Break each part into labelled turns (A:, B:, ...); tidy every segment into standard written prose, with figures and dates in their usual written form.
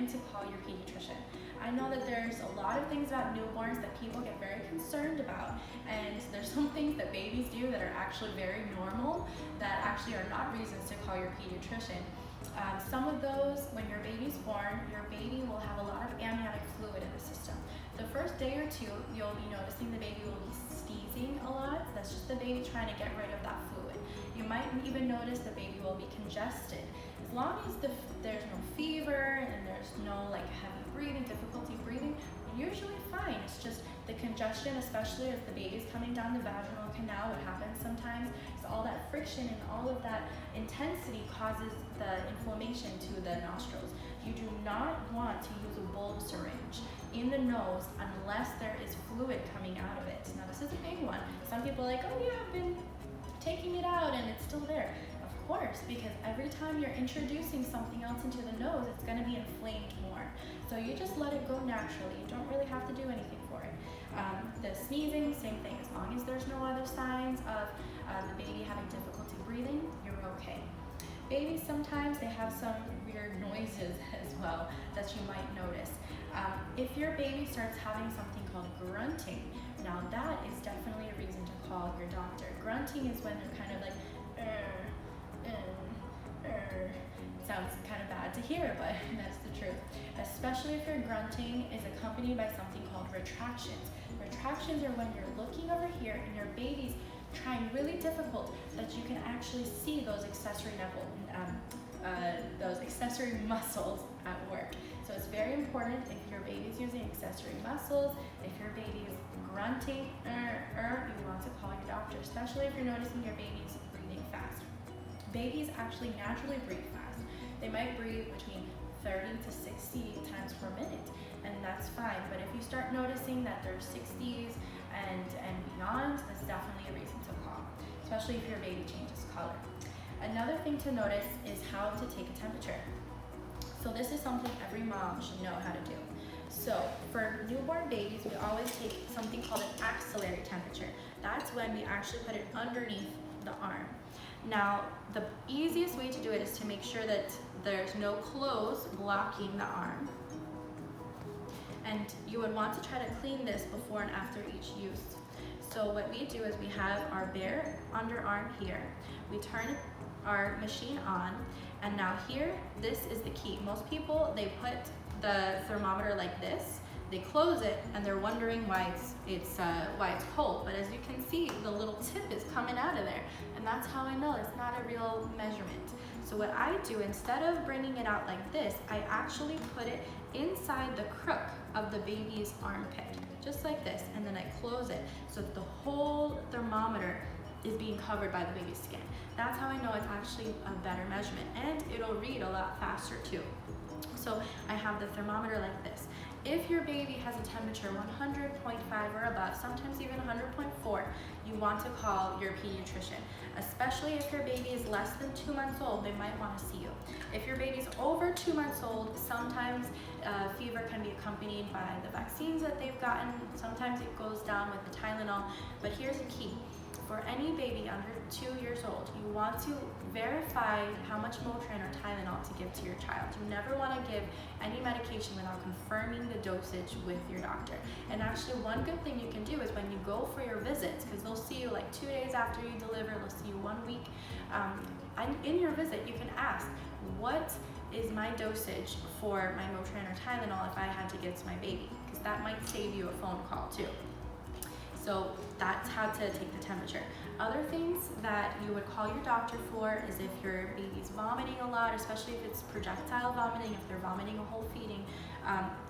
A: when to call your pediatrician. I know that there's a lot of things about newborns that people get very concerned about, and there's some things that babies do that are actually very normal that actually are not reasons to call your pediatrician. Some of those, when your baby's born, your baby will have a lot of amniotic fluid in the system. The first day or two, you'll be noticing the baby will be sneezing a lot. That's just the baby trying to get rid of that fluid. You might even notice the baby will be congested. As long as there's no fever and there's no like heavy breathing, difficulty breathing, you're usually fine. It's just the congestion, especially as the baby's coming down the vaginal canal. What happens sometimes is all that friction and all of that intensity causes the inflammation to the nostrils. You do not want to use a bulb syringe in the nose unless there is fluid coming out of it. Now this is a big one. Some people are like, oh yeah, I've been taking it out and it's still there. Of course, because every time you're introducing something else into the nose, it's going to be inflamed more. So you just let it go naturally. You don't really have to do anything for it. The sneezing, same thing. As long as there's no other signs of the baby having difficulty breathing, you're okay. Babies, sometimes they have some weird noises as well that you might notice. If your baby starts having something called grunting, now that is definitely a reason to call your doctor. Grunting is when they're kind of like, sounds kind of bad to hear, but that's the truth. Especially if your grunting is accompanied by something called retractions. Retractions are when you're looking over here and your baby's trying really difficult that you can actually see those accessory muscles at work. So it's very important if your baby's using accessory muscles, if your baby is grunting, you want to call your doctor, especially if you're noticing your baby's breathing fast. Babies actually naturally breathe fast. They might breathe between 30 to 60 times per minute, and that's fine. But if you start noticing that they're 60s and beyond, that's definitely a reason to call, especially if your baby changes color. Another thing to notice is how to take a temperature. So this is something every mom should know how to do. So for newborn babies, we always take something called an axillary-temperature. That's when we actually put it underneath the arm. Now, the easiest way to do it is to make sure that there's no clothes blocking the arm. And you would want to try to clean this before and after each use. So what we do is we have our bare underarm here. We turn our machine on, and now here, this is the key. Most people, they put the thermometer like this, they close it, and they're wondering why it's cold. But as you can see, the little tip is coming out of there, and that's how I know it's not a real measurement. So what I do, instead of bringing it out like this, I actually put it inside the crook of the baby's armpit, just like this, and then I close it so that the whole thermometer is being covered by the baby's skin. That's how I know it's actually a better measurement, and it'll read a lot faster too. So I have the thermometer like this. If your baby has a temperature 100.5 or above, sometimes even 100.4, you want to call your pediatrician. Especially if your baby is less than 2 months old, they might want to see you. If your baby's over 2 months old, sometimes fever can be accompanied by the vaccines that they've gotten. Sometimes it goes down with the Tylenol, but here's a key. For any baby under 2 years old, you want to verify how much Motrin or Tylenol to give to your child. You never want to give any medication without confirming the dosage with your doctor. And actually, one good thing you can do is when you go for your visits, because they'll see you like 2 days after you deliver, they'll see you 1 week. And in your visit, you can ask, what is my dosage for my Motrin or Tylenol if I had to give to my baby? Because that might save you a phone call too. So that's how to take the temperature. Other things that you would call your doctor for is if your baby's vomiting a lot, especially if it's projectile vomiting, if they're vomiting a whole feeding,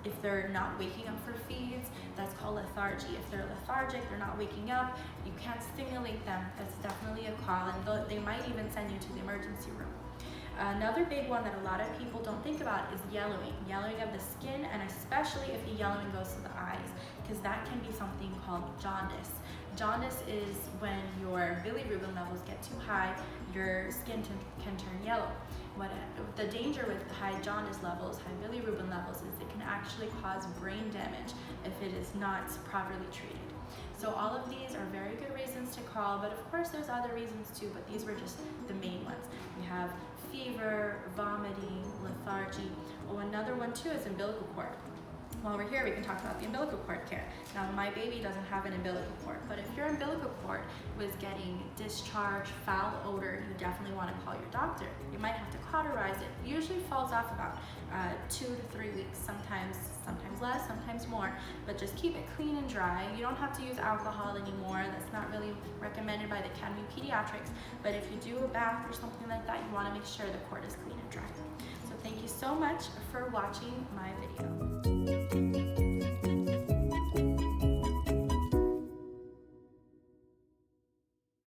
A: if they're not waking up for feeds, that's called lethargy. If they're lethargic, they're not waking up, you can't stimulate them, that's definitely a call, and they might even send you to the emergency room. Another big one that a lot of people don't think about is yellowing of the skin, and especially if the yellowing goes to the eyes, because that can be something called jaundice. Jaundice is when your bilirubin levels get too high, your skin can turn yellow. The danger with high jaundice levels, high bilirubin levels, is it can actually cause brain damage if it is not properly treated. So all of these are very good reasons to call, but of course there's other reasons too, but these were just the main ones. We have fever, vomiting, lethargy. Oh, another one too is umbilical cord. While we're here, we can talk about the umbilical cord care. Now, my baby doesn't have an umbilical cord, but if your umbilical cord was getting discharge, foul odor, you definitely want to call your doctor. You might have to cauterize it. It usually falls off about 2 to 3 weeks, sometimes less, sometimes more, but just keep it clean and dry. You don't have to use alcohol anymore. That's not really recommended by the Academy of Pediatrics, but if you do a bath or something like that, you want to make sure the cord is clean and dry. So thank you so much for watching my video.